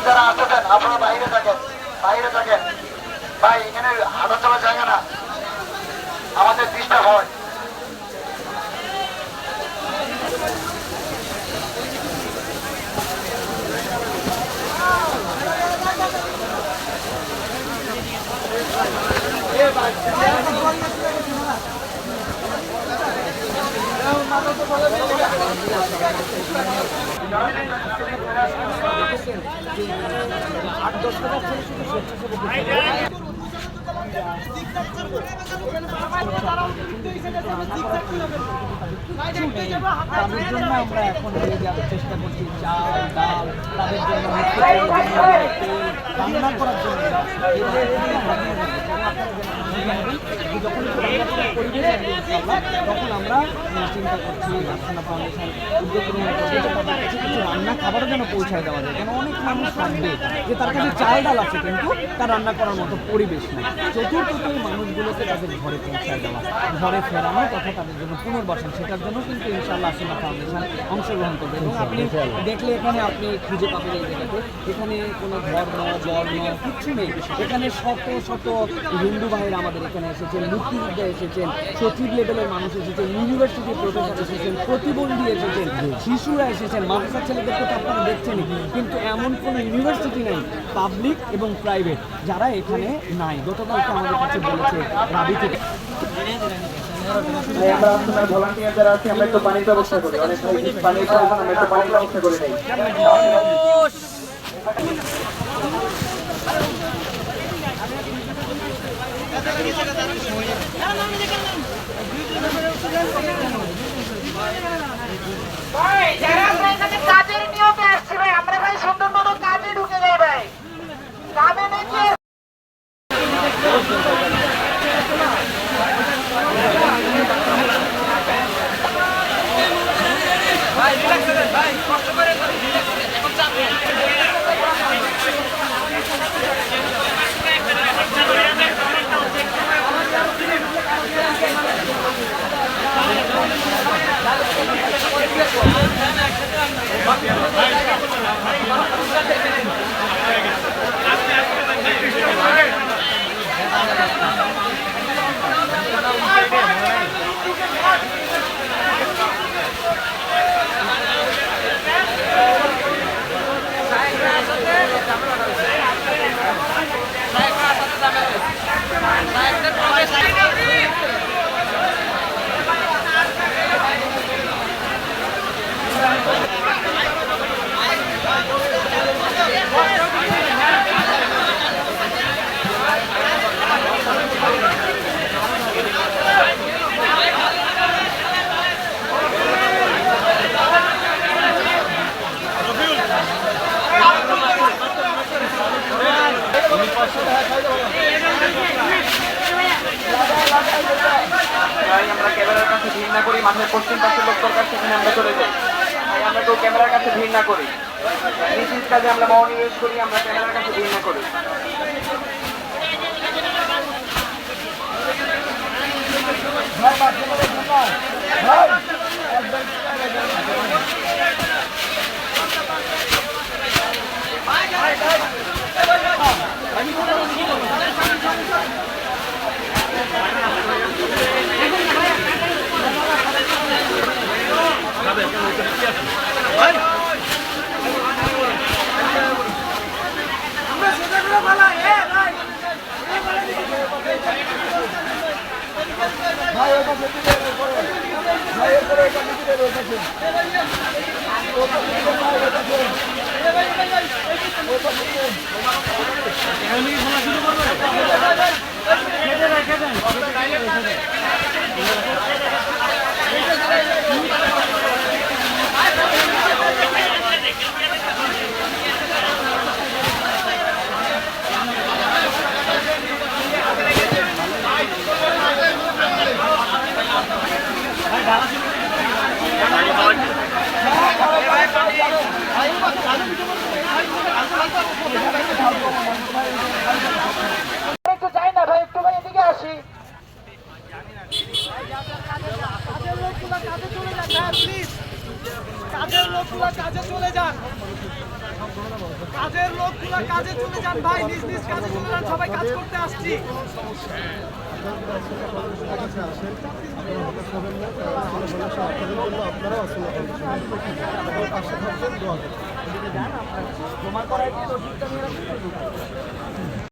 যারা আসতেছেন আপনারা বাইরে থাকেন, বাইরে থাকেন ভাই, এখানে হাঁটা চলা জায়গা না, আমাদের ডিস্টার্ব হয়। তাদের জন্য আমরা এখন নিয়ে যাওয়ার চেষ্টা করছি চাল ডাল, তাদের জন্য রান্না করার জন্য তখন আমরা চিন্তা করছি আস্তানা ফাউন্ডেশন উদ্যোগ গ্রহণ করছি তাদের কাছে কিছু রান্না খাবারও যেন পৌঁছায় দেওয়া যায়। কেন অনেক মানুষ ভাববে যে তার কাছে চাল ডাল আছে কিন্তু তার রান্না করার মতো পরিবেশ নেই। চতুর্থত এই মানুষগুলোকে তাদের ঘরে পৌঁছায় দেওয়া, ঘরে ফেরানো তথা তাদের জন্য পুনর্বাসন, সেটার জন্য কিন্তু ইনশাআল্লাহ আস্তানা ফাউন্ডেশন অংশগ্রহণ করবে। এবং আপনি দেখলে এখানে আপনি খুঁজে পাবেন এই জায়গাতে এখানে কোনো ধর্ম বর্ণ কিচ্ছু নেই। এখানে শত শত হিন্দু ভাইয়েরা আমাদের এখানে এসেছেন, মুক্তিযোদ্ধা এসেছেন, সচিব লেভেলের মানুষ এসেছেন, ইউনিভার্সিটির প্রফেসর এসেছেন, প্রতিবন্ধী এসেছেন, শিশুরা এসেছেন, মাদ্রাসার ছেলেদেরকে তো আপনারা দেখছেনই। কিন্তু এমন কোনো ইউনিভার্সিটি নেই পাবলিক এবং প্রাইভেট যারা এখানে নাই। গতকালকে আমাদের কাছে বলেছে রাবি থেকে আমরা ভলান্টিয়ার যারা আছি আমরা একটু পানির ব্যবস্থা করি, অনেক পানির প্রয়োজন, আমরা একটু পানির ব্যবস্থা করে দিই। কাজের নিয়মে আসছি ভাই, আমরা ভাই সুন্দর মতো কাজে ঢুকে যাই ভাই, কাজে নাকি আমরা ক্যামেরার কাছে ভিড় না করি, মাঠের পশ্চিম পাশের লোক দরকার সেখানে আমরা চলে যাই। আমরা তো ক্যামেরার কাছে ভিড় না করি, নিজ কাজে আমরা মনোনিবেশ করি, আমরা ক্যামেরার কাছে ভিড় না করি। চলে যান ভাই, নিজ নিজ কাজে চলে যান, সবাই কাজ করতে আসছি। তোমার করাই কি